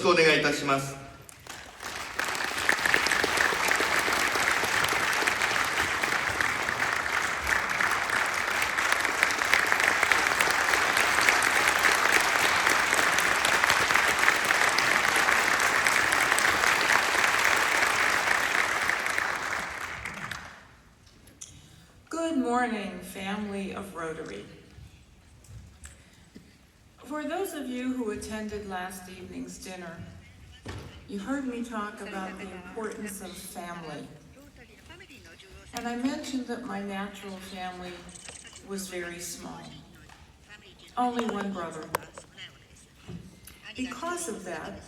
お願いいたします。Good morning, family of Rotary. For those of you who attended last evening's dinner, you heard me talk about the importance of family. And I mentioned that my natural family was very small, only one brother. Because of that,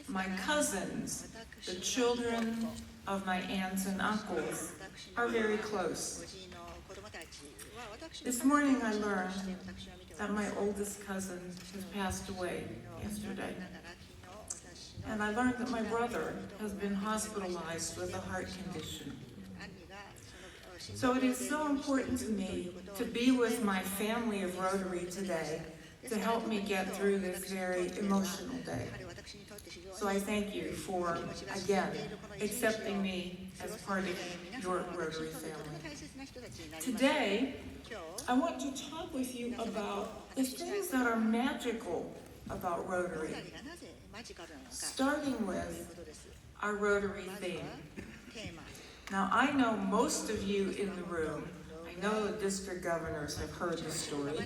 my cousins, the children of my aunts and uncles, are very close. This morning I learned that my oldest cousin has passed away yesterday. And I learned that my brother has been hospitalized with a heart condition. So it is so important to me to be with my family of Rotary today to help me get through this very emotional day. So I thank you for, again, accepting me as part of your Rotary family. Today, I want to talk with you about the things that are magical about Rotary, starting with our Rotary theme. Now, I know most of you in the room, I know the district governors have heard the story,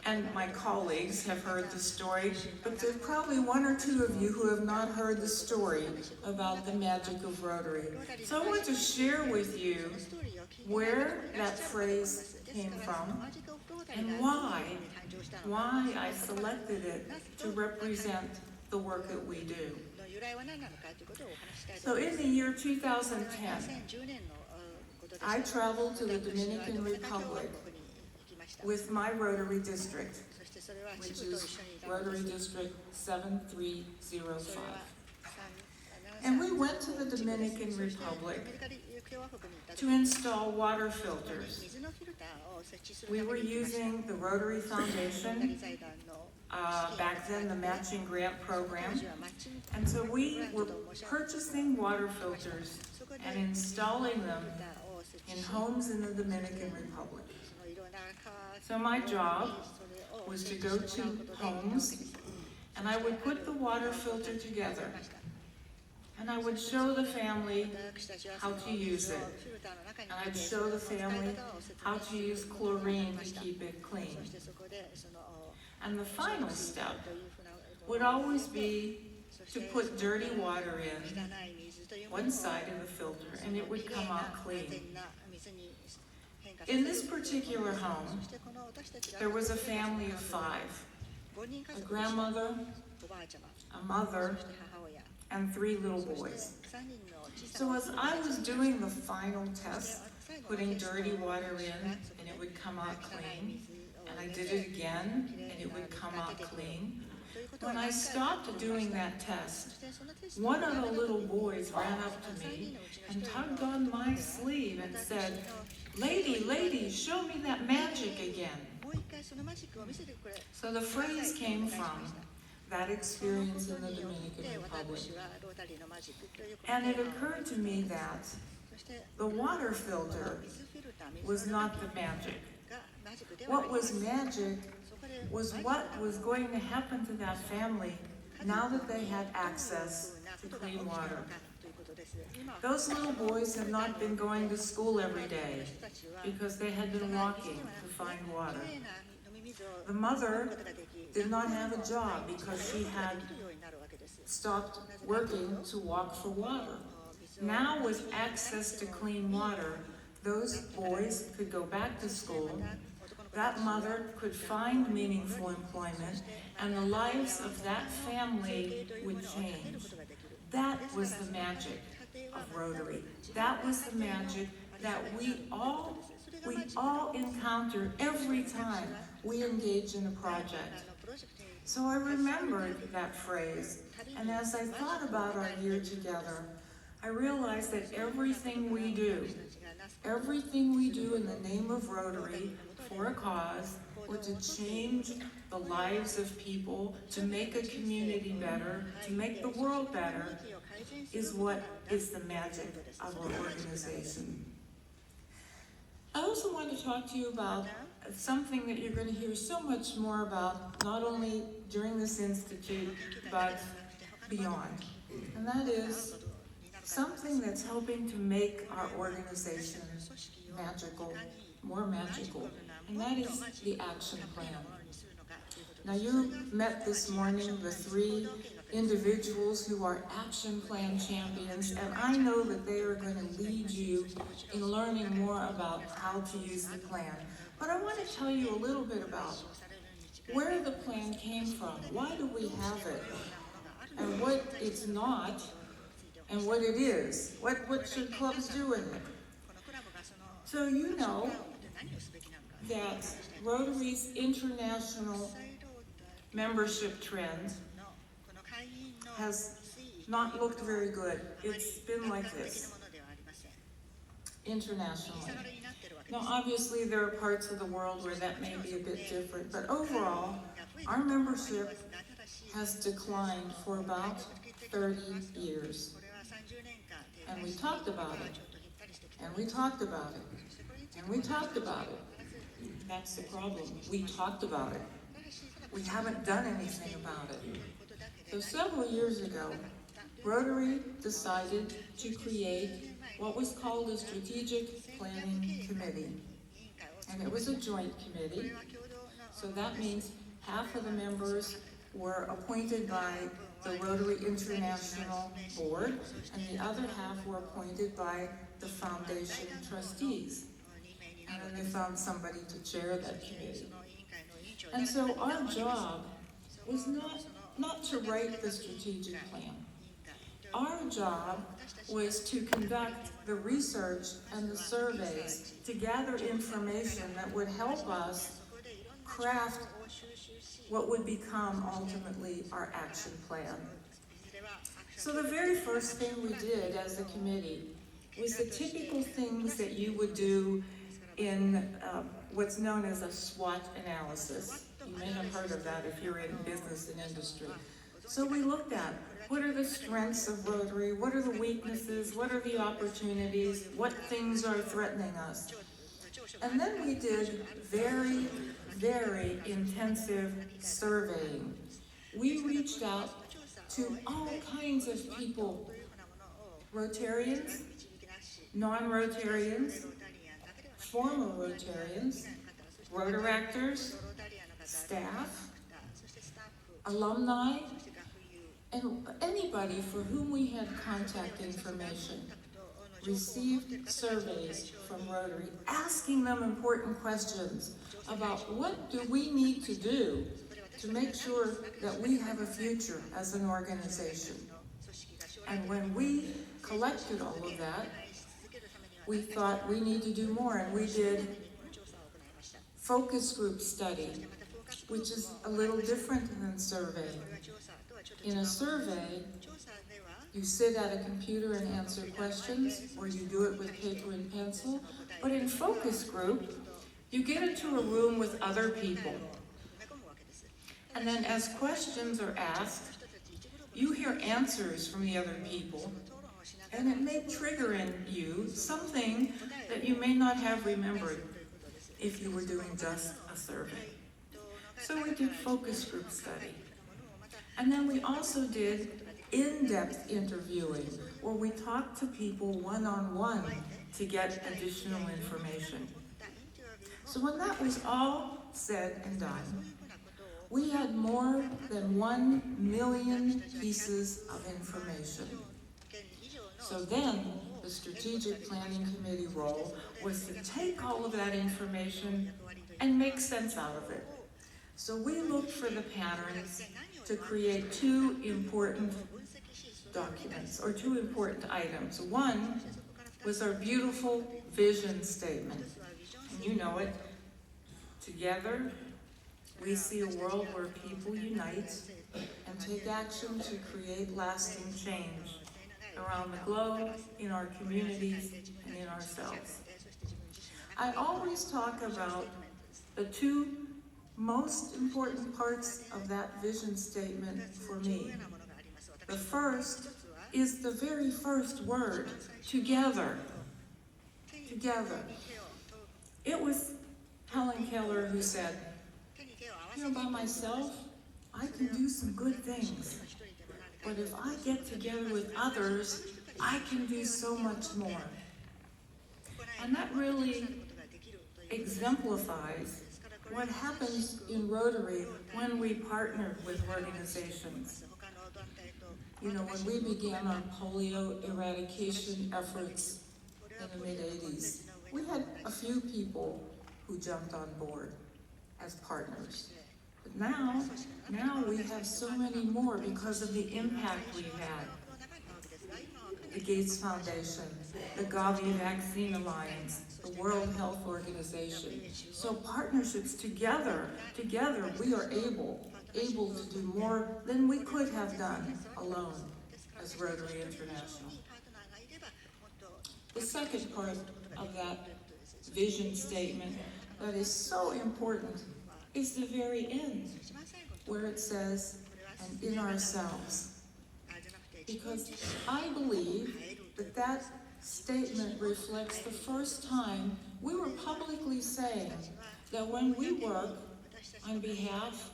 and my colleagues have heard the story, but there's probably one or two of you who have not heard the story about the magic of Rotary. So I want to share with you where that phrase came from and why I selected it to represent the work that we do. So in the year 2010, I traveled to the Dominican Republic with my Rotary district, which is Rotary District 7305. And we went to the Dominican Republic to install water filters. We were using the Rotary Foundation, back then the matching grant program, and so we were purchasing water filters and installing them in homes in the Dominican Republic. So my job was to go to homes, and I would put the water filter together, and I would show the family how to use it. And I'd show the family how to use chlorine to keep it clean. And the final step would always be to put dirty water in one side of the filter, and it would come out clean. In this particular home, there was a family of 5, a grandmother, a mother, and 3 little boys. So as I was doing the final test, putting dirty water in, and it would come out clean, and I did it again, and it would come out clean. When I stopped doing that test, one of the little boys ran up to me and tugged on my sleeve and said, lady, show me that magic again." So the phrase came from that experience in the Dominican Republic. And it occurred to me that the water filter was not the magic. What was magic was what was going to happen to that family now that they had access to clean water. Those little boys had not been going to school every day because they had been walking to find water. The mother did not have a job because she had stopped working to walk for water. Now with access to clean water, those boys could go back to school, that mother could find meaningful employment, and the lives of that family would change. That was the magic of Rotary. That was the magic that we all encounter every time we engage in a project. So I remembered that phrase, and as I thought about our year together, I realized that everything we do in the name of Rotary for a cause or to change the lives of people, to make a community better, to make the world better, is what is the magic of our organization. I also want to talk to you about something that you're going to hear so much more about, not only during this institute, but beyond. And that is something that's helping to make our organization magical, more magical, and that is the action plan. Now, you met this morning the 3 individuals who are action plan champions, and I know that they are going to lead you in learning more about how to use the plan. But I want to tell you a little bit about where the plan came from, why do we have it, and what it's not, and what it is. What should clubs do with it? So you know that Rotary's international membership trend has not looked very good. It's been like this internationally. Now, obviously, there are parts of the world where that may be a bit different, but overall, our membership has declined for about 30 years. And we talked about it, and we talked about it, and we talked about it. That's the problem. We talked about it. We haven't done anything about it. So several years ago, Rotary decided to create what was called a Strategic Planning Committee. And it was a joint committee, so that means half of the members were appointed by the Rotary International Board, and the other half were appointed by the foundation trustees. And then they found somebody to chair that committee. And so our job was not to write the strategic plan. Our job was to conduct the research and the surveys to gather information that would help us craft what would become ultimately our action plan. So the very first thing we did as a committee was the typical things that you would do in what's known as a SWOT analysis. You may have heard of that if you're in business and industry. So we looked at what are the strengths of Rotary, what are the weaknesses, what are the opportunities, what things are threatening us. And then we did very, very intensive surveying. We reached out to all kinds of people, Rotarians, non-Rotarians, former Rotarians, Rotaractors, staff, alumni, and anybody for whom we had contact information. Received surveys from Rotary asking them important questions about what do we need to do to make sure that we have a future as an organization. And when we collected all of that, we thought we need to do more, and we did focus group study, which is a little different than survey. In a survey, you sit at a computer and answer questions, or you do it with paper and pencil. But in focus group, you get into a room with other people. And then as questions are asked, you hear answers from the other people, and it may trigger in you something that you may not have remembered if you were doing just a survey. So we did focus group study. And then we also did in-depth interviewing, where we talked to people one-on-one to get additional information. So when that was all said and done, we had more than 1 million pieces of information. So then the Strategic Planning Committee role was to take all of that information and make sense out of it. So we looked for the patterns to create 2 important documents, or 2 important items. One was our beautiful vision statement, and you know it. Together, we see a world where people unite and take action to create lasting change around the globe, in our communities, and in ourselves. I always talk about the 2 most important parts of that vision statement for me. The first is the very first word, together. Together. It was Helen Keller who said, by myself, I can do some good things. But if I get together with others, I can do so much more. And that really exemplifies what happens in Rotary when we partner with organizations. When we began our polio eradication efforts in the mid-'80s, we had a few people who jumped on board as partners. But now we have so many more because of the impact we've had. The Gates Foundation, the Gavi Vaccine Alliance, the World Health Organization. So partnerships together, we are able to do more than we could have done alone as Rotary International. The second part of that vision statement that is so important is the very end, where it says, and in ourselves. Because I believe that statement reflects the first time we were publicly saying that when we work on behalf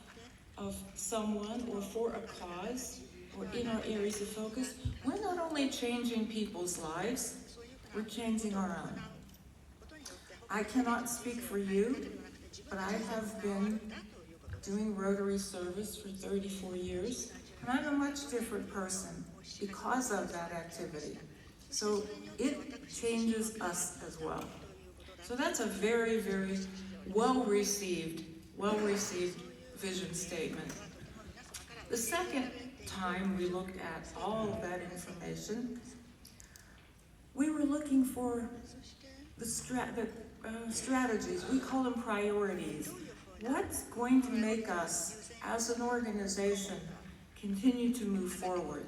of someone or for a cause or in our areas of focus, we're not only changing people's lives, we're changing our own. I cannot speak for you, but I have been doing Rotary service for 34 years, and I'm a much different person because of that activity. So it changes us as well. So that's a very, very well-received vision statement. The second time we looked at all of that information, we were looking for the strategies. We call them priorities. What's going to make us, as an organization, continue to move forward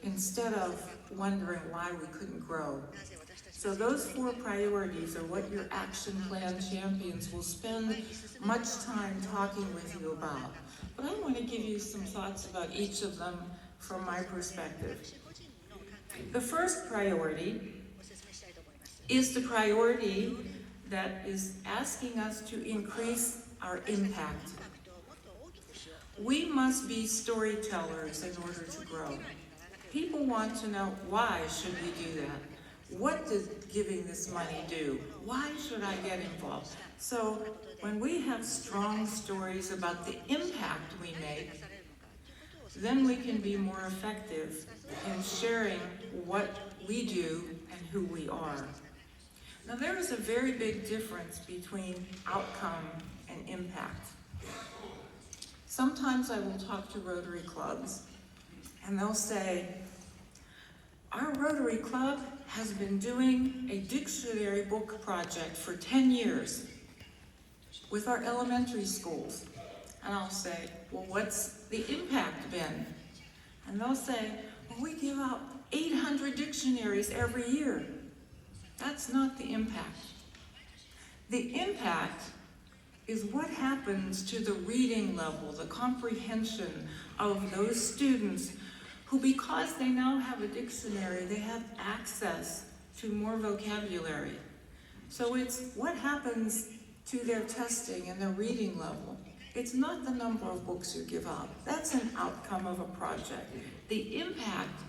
instead of wondering why we couldn't grow? So those 4 priorities are what your action plan champions will spend much time talking with you about. But I want to give you some thoughts about each of them from my perspective. The first priority is the priority that is asking us to increase our impact. We must be storytellers in order to grow. People want to know, why should we do that? What does giving this money do? Why should I get involved? So when we have strong stories about the impact we make, then we can be more effective in sharing what we do and who we are. Now there is a very big difference between outcome and impact. Sometimes I will talk to Rotary clubs and they'll say, our Rotary Club has been doing a dictionary book project for 10 years with our elementary schools. And I'll say, well, what's the impact been? And they'll say, well, we give out 800 dictionaries every year. That's not the impact. The impact is what happens to the reading level, the comprehension of those students who, because they now have a dictionary, they have access to more vocabulary. So it's what happens to their testing and their reading level. It's not the number of books you give out. That's an outcome of a project. The impact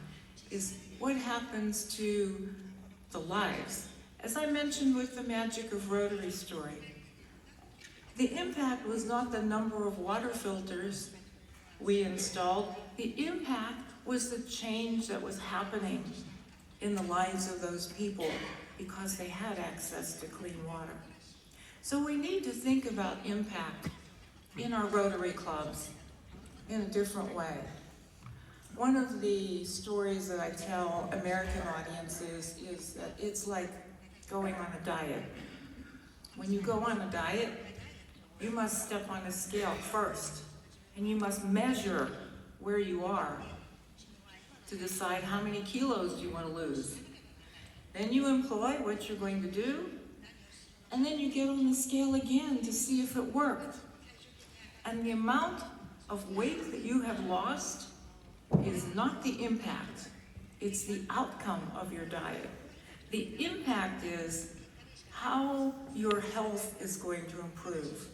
is what happens to the lives. As I mentioned with the Magic of Rotary story, the impact was not the number of water filters we installed. The impact was the change that was happening in the lives of those people because they had access to clean water. So we need to think about impact in our Rotary clubs in a different way. One of the stories that I tell American audiences is that it's like going on a diet. When you go on a diet, you must step on a scale first, and you must measure where you are to decide how many kilos you want to lose. Then you employ what you're going to do, and then you get on the scale again to see if it worked. And the amount of weight that you have lost is not the impact, it's the outcome of your diet. The impact is how your health is going to improve,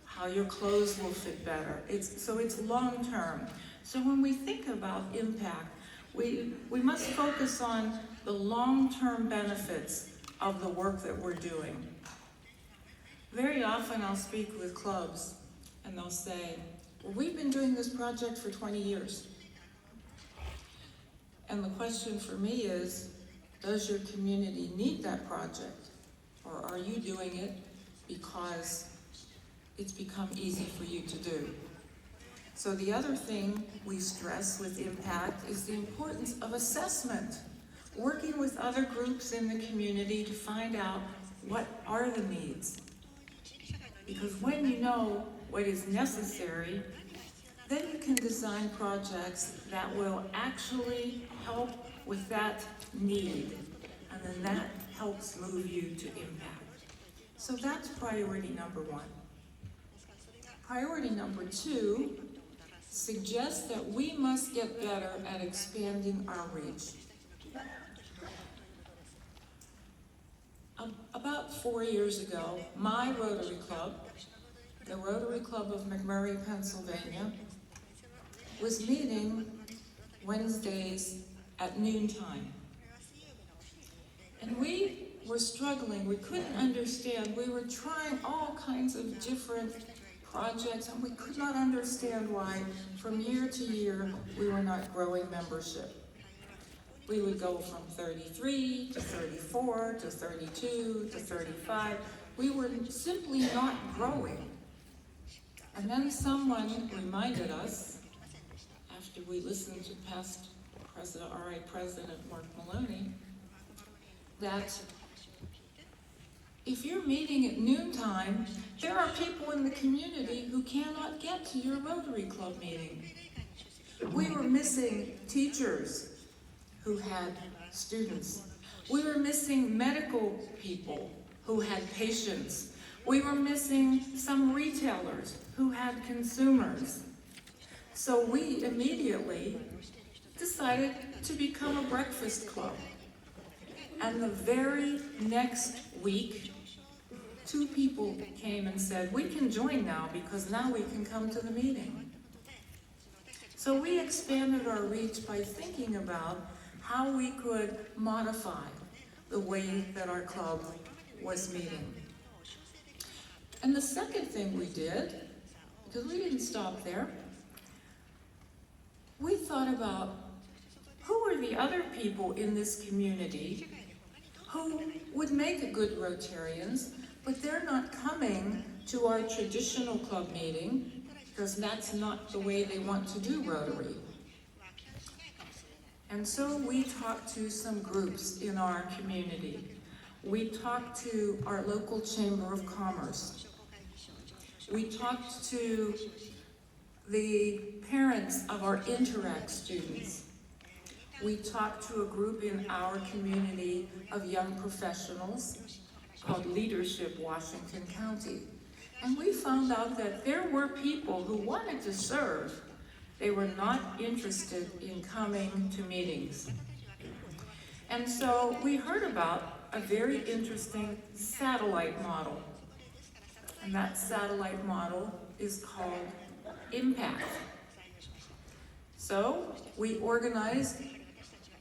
how your clothes will fit better. So it's long term. So when we think about impact, we must focus on the long-term benefits of the work that we're doing. Very often I'll speak with clubs and they'll say, well, we've been doing this project for 20 years. And the question for me is, does your community need that project? Or are you doing it because it's become easy for you to do? So the other thing we stress with impact is the importance of assessment. Working with other groups in the community to find out what are the needs. Because when you know what is necessary, then you can design projects that will actually help with that need. And then that helps move you to impact. So that's priority number one. Priority number two suggests that we must get better at expanding our reach. About 4 years ago, my Rotary Club, the Rotary Club of McMurray, Pennsylvania, was meeting Wednesdays at noontime. And we were struggling, we couldn't understand, we were trying all kinds of different projects, and we could not understand why from year to year we were not growing membership. We would go from 33 to 34 to 32 to 35. We were simply not growing. And then someone reminded us, after we listened to past RI President Mark Maloney, that if you're meeting at noontime, there are people in the community who cannot get to your Rotary Club meeting. We were missing teachers who had students. We were missing medical people who had patients. We were missing some retailers who had consumers. So we immediately decided to become a breakfast club. And the very next week, 2 people came and said, we can join now because now we can come to the meeting. So we expanded our reach by thinking about how we could modify the way that our club was meeting. And the second thing we did, because we didn't stop there, we thought about who are the other people in this community who would make good Rotarians, but they're not coming to our traditional club meeting because that's not the way they want to do Rotary. And so we talked to some groups in our community. We talked to our local Chamber of Commerce. We talked to the parents of our Interact students. We talked to a group in our community of young professionals called Leadership Washington County. And we found out that there were people who wanted to serve. They were not interested in coming to meetings. And so we heard about a very interesting satellite model. And that satellite model is called Impact. So we organized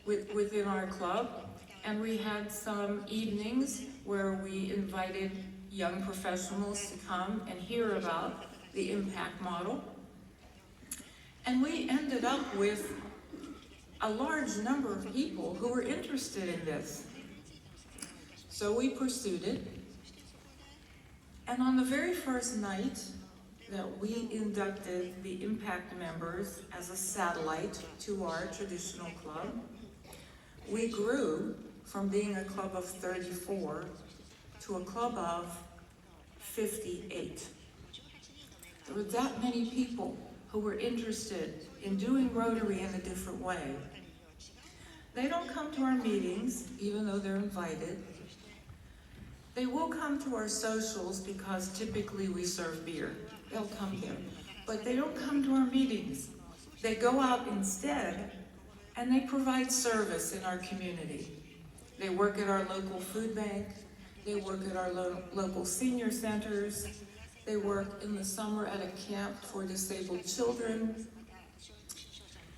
within our club, and we had some evenings where we invited young professionals to come and hear about the Impact model. And we ended up with a large number of people who were interested in this. So we pursued it. And on the very first night that we inducted the Impact members as a satellite to our traditional club, we grew from being a club of 34 to a club of 58. There were that many people who were interested in doing Rotary in a different way. They don't come to our meetings, even though they're invited. They will come to our socials because typically we serve beer. they'll come here. But they don't come to our meetings. They go out instead, and they provide service in our community. They work at our local food bank. They work at our local senior centers. They work in the summer at a camp for disabled children.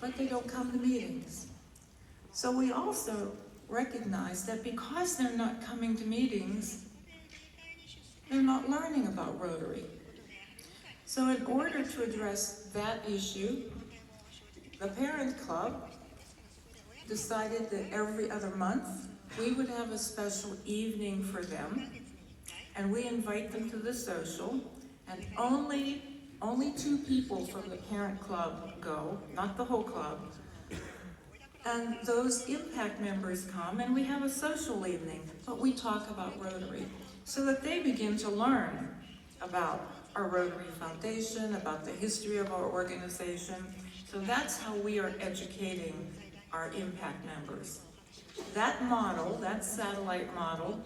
But they don't come to meetings. So we also recognize that because they're not coming to meetings, they're not learning about Rotary. So in order to address that issue, the parent club decided that every other month we would have a special evening for them, and we invite them to the social, and only 2 people from the parent club go, not the whole club. And those impact members come, and we have a social evening, but we talk about Rotary so that they begin to learn about our Rotary Foundation, about the history of our organization. So that's how we are educating our impact members. That model, that satellite model,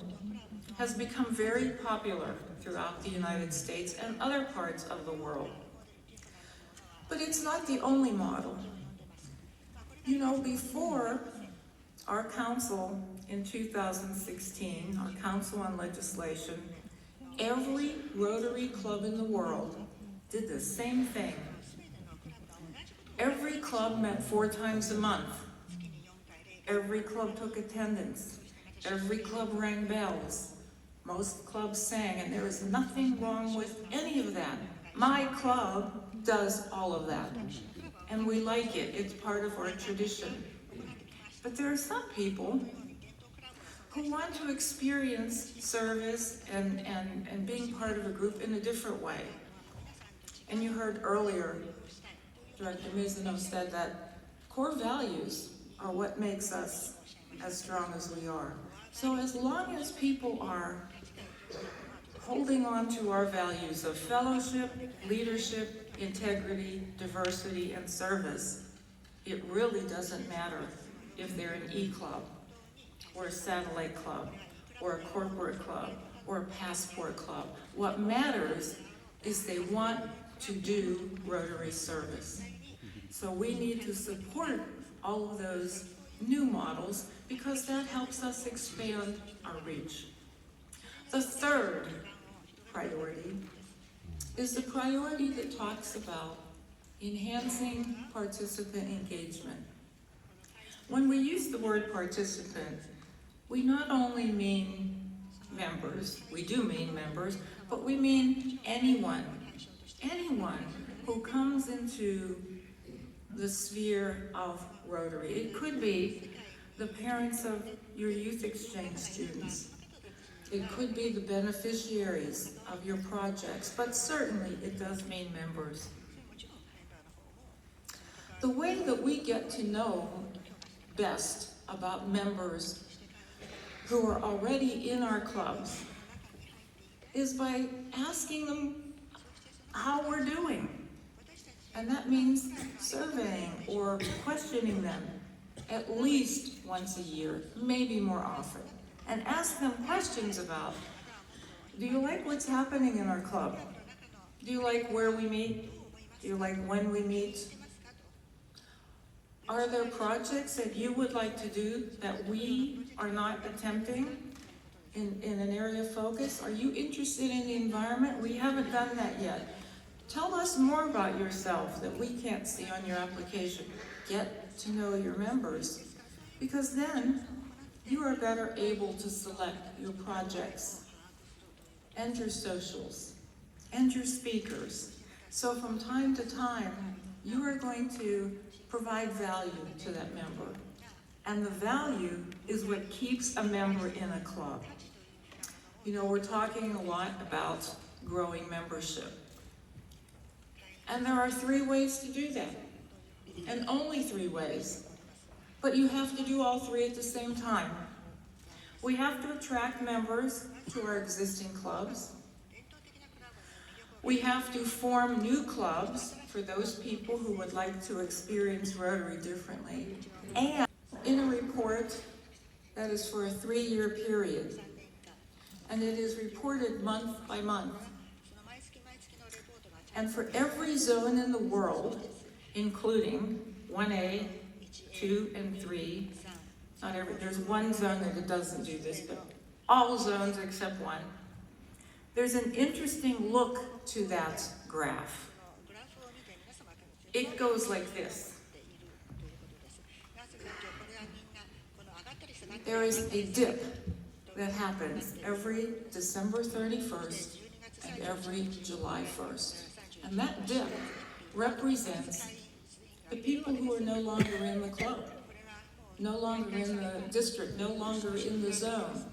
has become very popular throughout the United States and other parts of the world. But it's not the only model. You know, before our council in 2016, our Council on Legislation, every Rotary club in the world did the same thing. Every club met 4 times a month. Every club took attendance. Every club rang bells. Most clubs sang, and there is nothing wrong with any of that. My club does all of that, and we like it. It's part of our tradition. But there are some people who want to experience service and being part of a group in a different way. And you heard earlier, Director Mizuno said that core values are what makes us as strong as we are. So as long as people are holding on to our values of fellowship, leadership, integrity, diversity, and service, it really doesn't matter if they're an E-club, or a satellite club, or a corporate club, or a passport club. What matters is they want to do Rotary service. So we need to support all of those new models because that helps us expand our reach. The third priority is the priority that talks about enhancing participant engagement. When we use the word participant, we not only mean members, we do mean members, but we mean anyone who comes into the sphere of Rotary. It could be the parents of your youth exchange students. It could be the beneficiaries of your projects, but certainly it does mean members. The way that we get to know best about members who are already in our clubs is by asking them how we're doing. And that means surveying or questioning them at least once a year, maybe more often. And ask them questions about, do you like what's happening in our club? Do you like where we meet? Do you like when we meet? Are there projects that you would like to do that we are not attempting in an area of focus? Are you interested in the environment? We haven't done that yet. Tell us more about yourself that we can't see on your application. Get to know your members, because then you are better able to select your projects and your socials and your speakers. So from time to time, you are going to provide value to that member. And the value is what keeps a member in a club. You know, we're talking a lot about growing membership. And there are 3 ways to do that, and only 3 ways. But you have to do all 3 at the same time. We have to attract members to our existing clubs. We have to form new clubs for those people who would like to experience Rotary differently. And in a report that is for a 3-year period, and it is reported month by month. And for every zone in the world, including 1A, 2, and 3, there's one zone that it doesn't do this, but all zones except one, there's an interesting look to that graph. It goes like this. There is a dip that happens every December 31st and every July 1st. And that dip represents the people who are no longer in the club, no longer in the district, no longer in the zone.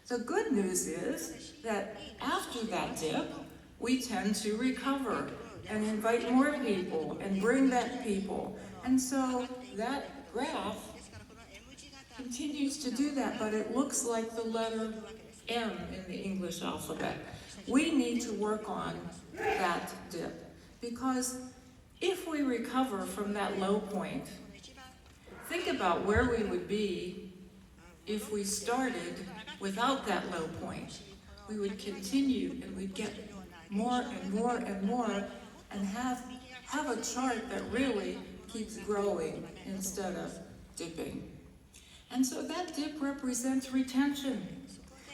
The good news is that after that dip, we tend to recover and invite more people and bring back people. And so that graph continues to do that, but it looks like the letter M in the English alphabet. We need to work on that dip, because if we recover from that low point, think about where we would be if we started without that low point. We would continue and we'd get more and more and more and have a chart that really keeps growing instead of dipping. And so that dip represents retention.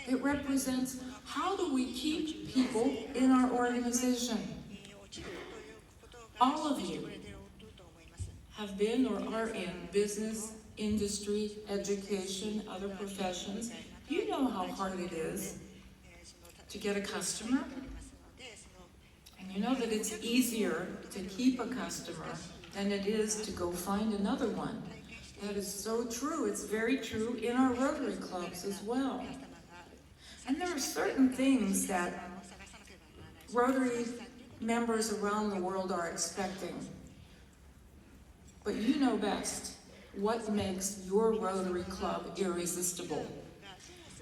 It represents how do we keep people in our organization. All of you have been or are in business, industry, education, other professions. You know how hard it is to get a customer. And you know that it's easier to keep a customer than it is to go find another one. That is so true. It's very true in our Rotary clubs as well. And there are certain things that Rotary members around the world are expecting. But you know best what makes your Rotary club irresistible.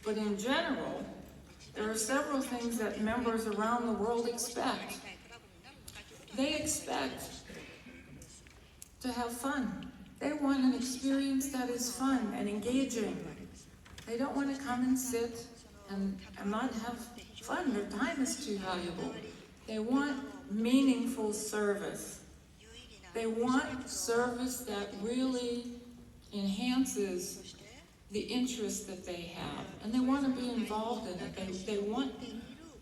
But in general, there are several things that members around the world expect. They expect to have fun. They want an experience that is fun and engaging. They don't want to come and sit and not have fun. Their time is too valuable. They want meaningful service. They want service that really enhances the interest that they have. And they want to be involved in it. They want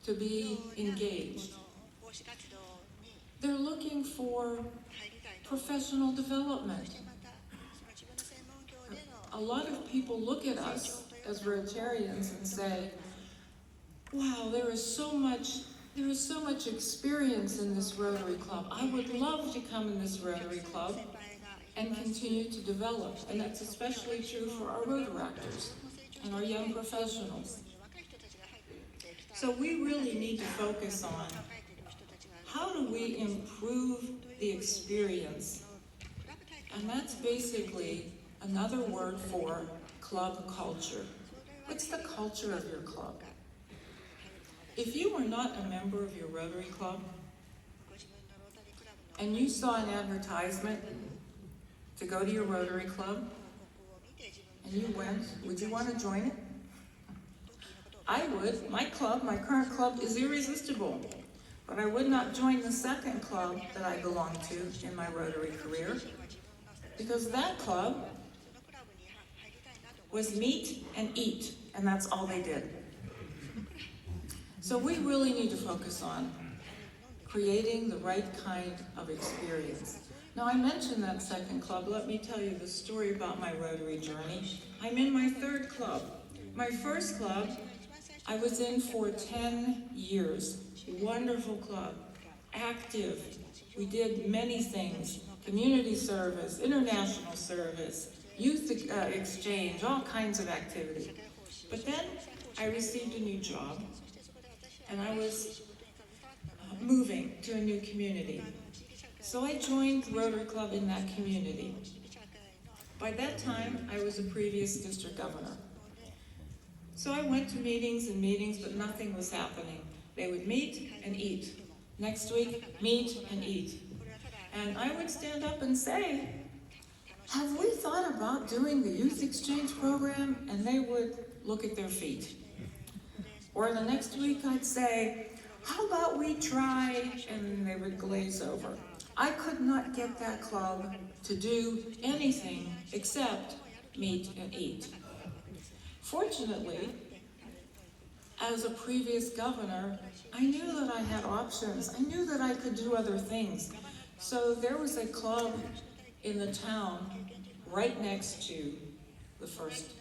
to be engaged. They're looking for professional development. A lot of people look at us as Rotarians and say, wow, there is so much experience in this Rotary Club. I would love to come in this Rotary Club and continue to develop. And that's especially true for our Rotaractors and our young professionals. So we really need to focus on how do we improve the experience. And that's basically another word for club culture. What's the culture of your club? If you were not a member of your Rotary Club and you saw an advertisement to go to your Rotary Club and you went, would you want to join it? I would. My current club is irresistible, but I would not join the second club that I belong to in my Rotary career, because that club was meet and eat, and that's all they did. So we really need to focus on creating the right kind of experience. Now, I mentioned that second club. Let me tell you the story about my Rotary journey. I'm in my third club. My first club, I was in for 10 years. Wonderful club, active. We did many things: community service, international service, youth exchange, all kinds of activity. But then I received a new job, and I was moving to a new community. So I joined the Rotary Club in that community. By that time, I was a previous district governor. So I went to meetings and meetings, but nothing was happening. They would meet and eat. Next week, meet and eat. And I would stand up and say, have we thought about doing the youth exchange program? And they would look at their feet. Or the next week I'd say, how about we try, and they would glaze over. I could not get that club to do anything except meet and eat. Fortunately, as a previous governor, I knew that I had options. I knew that I could do other things. So there was a club in the town right next to the first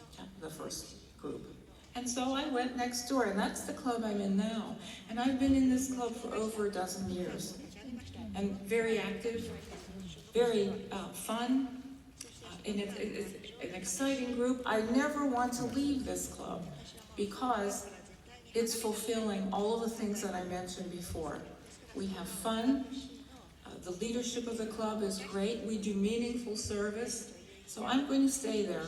group. And so I went next door, and that's the club I'm in now. And I've been in this club for over a dozen years. And very active, very fun, and it's an exciting group. I never want to leave this club because it's fulfilling all of the things that I mentioned before. We have fun, the leadership of the club is great, we do meaningful service, so I'm going to stay there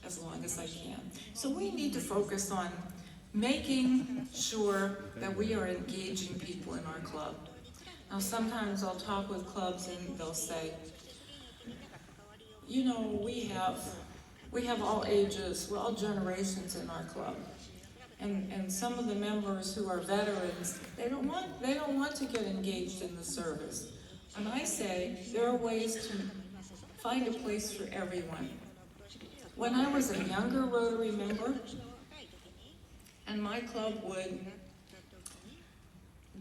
as long as I can. So we need to focus on making sure that we are engaging people in our club. Now sometimes I'll talk with clubs and they'll say, you know, we have all ages, all generations in our club. And some of the members who are veterans, they don't want to get engaged in the service. And I say there are ways to find a place for everyone. When I was a younger Rotary member, and my club would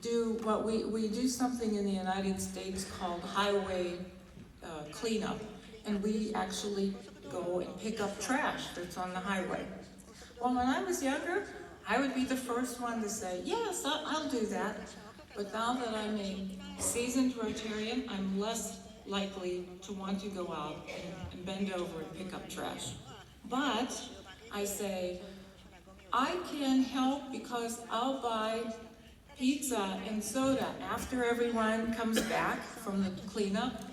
do what we do something in the United States called highway cleanup, and we actually go and pick up trash that's on the highway. Well, when I was younger, I would be the first one to say, yes, I'll do that. But now that I'm a seasoned Rotarian, I'm less likely to want to go out and bend over and pick up trash. But I say, I can help because I'll buy pizza and soda after everyone comes back from the cleanup.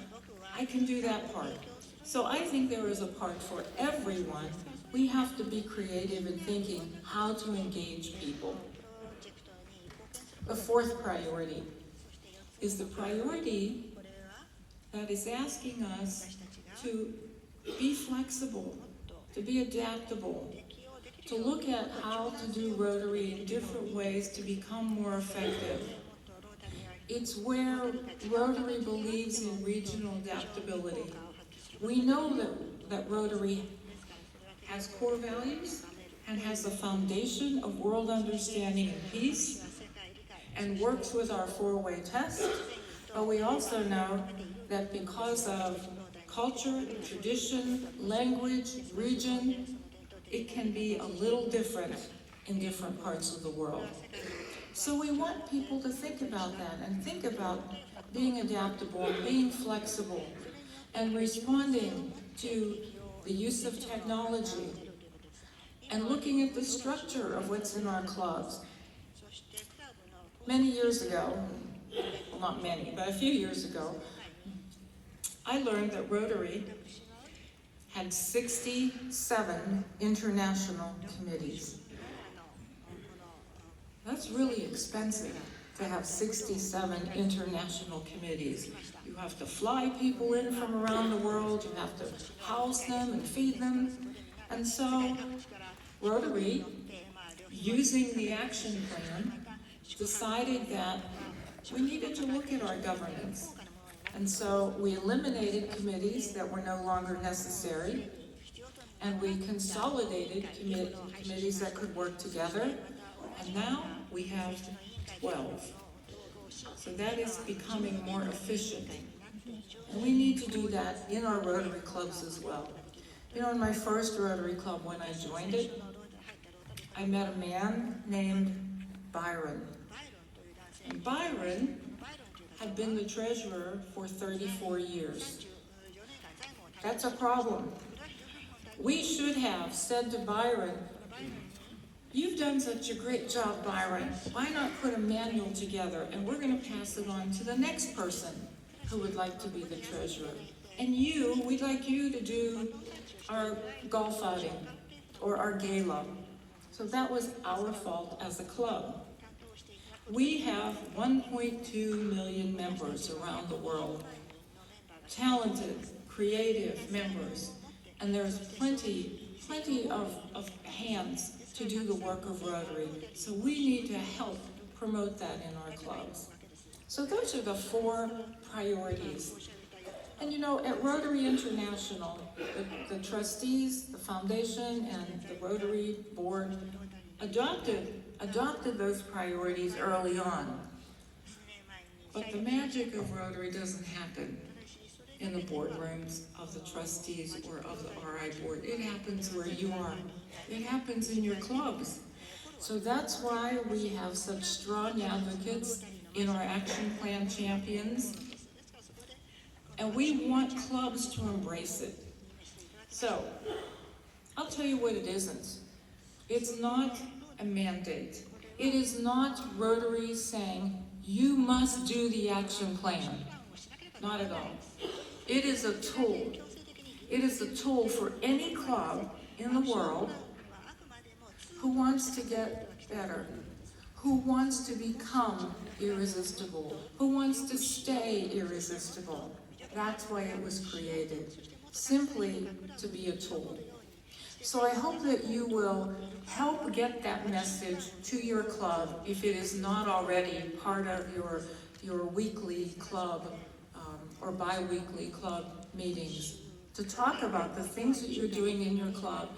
I can do that part. So I think there is a part for everyone. We have to be creative in thinking how to engage people. The fourth priority is the priority that is asking us to be flexible, to be adaptable, to look at how to do Rotary in different ways to become more effective. It's where Rotary believes in regional adaptability. We know that Rotary has core values and has a foundation of world understanding and peace and works with our four-way test, but we also know that because of culture, tradition, language, region, it can be a little different in different parts of the world. So we want people to think about that and think about being adaptable, being flexible, and responding to the use of technology and looking at the structure of what's in our clubs. Many years ago, well, not many, but a few years ago, I learned that Rotary had 67 international committees. That's really expensive to have 67 international committees. You have to fly people in from around the world, you have to house them and feed them. And so Rotary, using the action plan, decided that we needed to look at our governance. And so we eliminated committees that were no longer necessary, and we consolidated committees that could work together, and now we have 12. So that is becoming more efficient. And we need to do that in our Rotary clubs as well. You know, in my first Rotary club, when I joined it, I met a man named Byron. And Byron had been the treasurer for 34 years. That's a problem. We should have said to Byron, you've done such a great job, Byron. Why not put a manual together and we're going to pass it on to the next person who would like to be the treasurer. And we'd like you to do our golf outing or our gala. So that was our fault as a club. We have 1.2 million members around the world, talented, creative members, and there's plenty of hands to do the work of Rotary. So we need to help promote that in our clubs. So those are the 4 priorities. And you know, at Rotary International, the trustees, the foundation, and the Rotary board adopted those priorities early on. But the magic of Rotary doesn't happen in the boardrooms of the trustees or of the RI board. It happens where you are. It happens in your clubs. So that's why we have such strong advocates in our action plan champions. And we want clubs to embrace it. So, I'll tell you what it isn't. It's not a mandate. It is not Rotary saying, you must do the action plan. Not at all. It is a tool. It is a tool for any club in the world who wants to get better, who wants to become irresistible, who wants to stay irresistible. That's why it was created, simply to be a tool. So I hope that you will help get that message to your club if it is not already part of your weekly club or bi-weekly club meetings, to talk about the things that you're doing in your club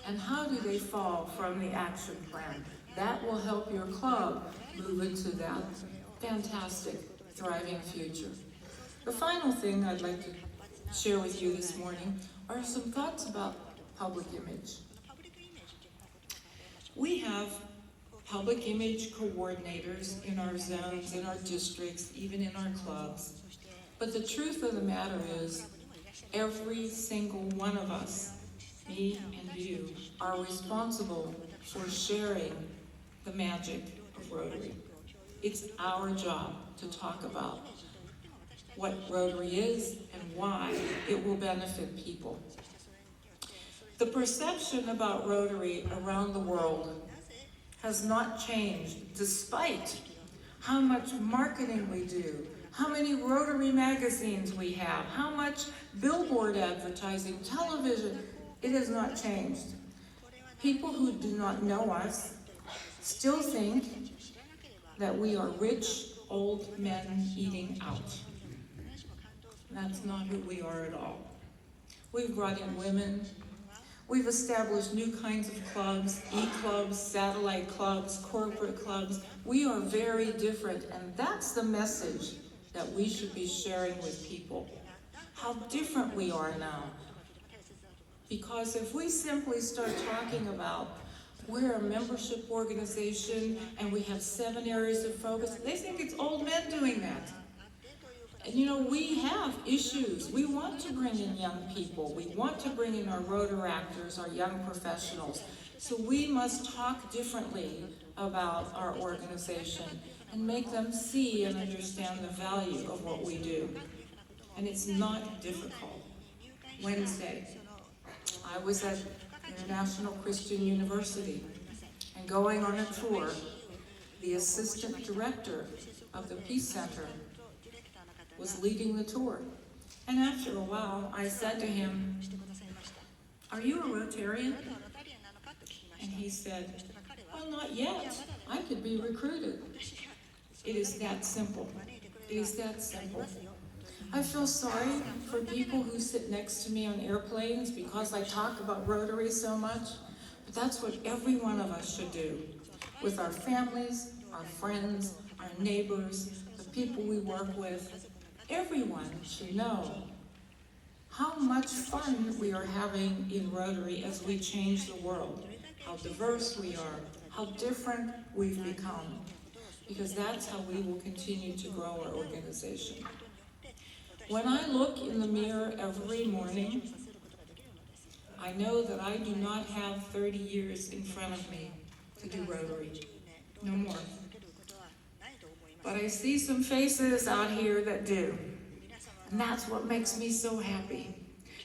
and how do they fall from the action plan. That will help your club move into that fantastic, thriving future. The final thing I'd like to share with you this morning are some thoughts about public image. We have public image coordinators in our zones, in our districts, even in our clubs. But the truth of the matter is, every single one of us, me and you, are responsible for sharing the magic of Rotary. It's our job to talk about what Rotary is and why it will benefit people. The perception about Rotary around the world has not changed despite how much marketing we do, how many Rotary magazines we have, how much billboard advertising, television. It has not changed. People who do not know us still think that we are rich old men eating out. That's not who we are at all. We've brought in women. We've established new kinds of clubs, e-clubs, satellite clubs, corporate clubs. We are very different, and that's the message that we should be sharing with people. How different we are now. Because if we simply start talking about we're a membership organization and we have 7 areas of focus, they think it's old men doing that. And you know, we have issues. We want to bring in young people. We want to bring in our Rotaractors, our young professionals. So we must talk differently about our organization and make them see and understand the value of what we do. And it's not difficult. Wednesday, I was at International Christian University and going on a tour, the assistant director of the Peace Center was leading the tour. And after a while, I said to him, "Are you a Rotarian?" And he said, "Well, not yet. I could be recruited." It is that simple. It is that simple. I feel sorry for people who sit next to me on airplanes because I talk about Rotary so much, but that's what every one of us should do with our families, our friends, our neighbors, the people we work with. Everyone should know how much fun we are having in Rotary as we change the world, how diverse we are, how different we've become, because that's how we will continue to grow our organization. When I look in the mirror every morning, I know that I do not have 30 years in front of me to do Rotary, no more. But I see some faces out here that do. And that's what makes me so happy.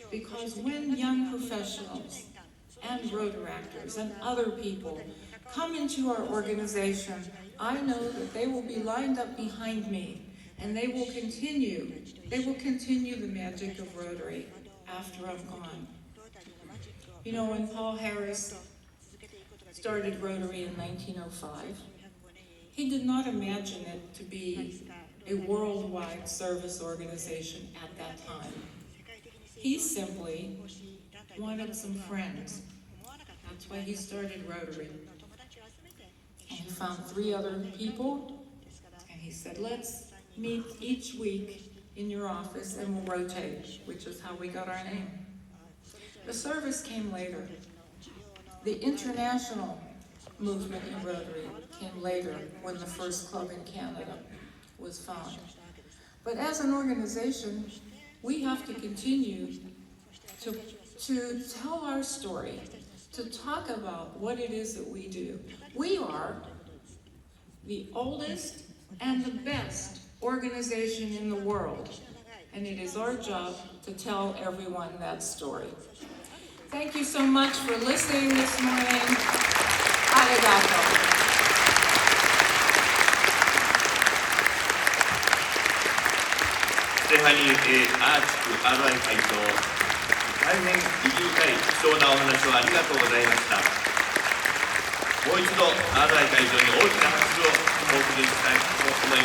Because when young professionals and Rotaractors and other people come into our organization, I know that they will be lined up behind me and they will continue the magic of Rotary after I'm gone. You know, when Paul Harris started Rotary in 1905, He did not imagine it to be a worldwide service organization at that time. He simply wanted some friends. That's why he started Rotary. And he found 3 other people, and he said, let's meet each week in your office and we'll rotate, which is how we got our name. The service came later. The international movement in Rotary came later when the first club in Canada was found. But as an organization, we have to continue to tell our story, to talk about what it is that we do. We are the oldest and the best organization in the world, and it is our job to tell everyone that story. Thank you so much for listening this morning. Arigato. ステファニー A.アーチック RI 会長、大変意義深い貴重なお話をありがとうございました。もう一度 RI 会長に大きな拍手をお送りしたいと思います。